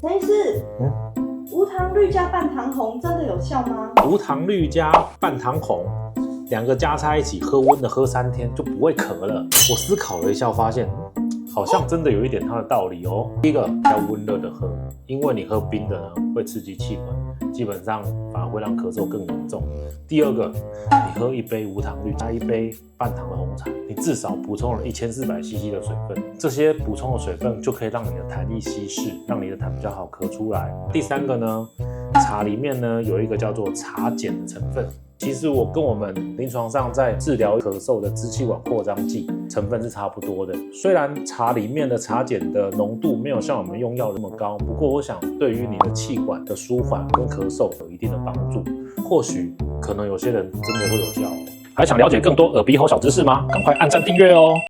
陈医师，无糖绿加半糖红真的有效吗？无糖绿加半糖红，两个加在一起，喝温的喝3天就不会渴了。我思考了一下，发现好像真的有一点它的道理哦。第一个要温热的喝，因为你喝冰的呢会刺激气管，基本上反而会让咳嗽更严重。第二个，你喝一杯无糖绿加一杯半糖的红茶，你至少补充了1400cc 的水分，这些补充的水分就可以让你的痰液稀释，让你的痰比较好咳出来。第三个呢，茶里面呢有一个叫做茶碱的成分。其实我跟我们临床上在治疗咳嗽的支气管扩张剂成分是差不多的，虽然茶里面的茶碱的浓度没有像我们用药那么高，不过我想对于你的气管的舒缓跟咳嗽有一定的帮助，或许可能有些人真的会有效哦。还想了解更多耳鼻喉小知识吗？赶快按赞订阅哦！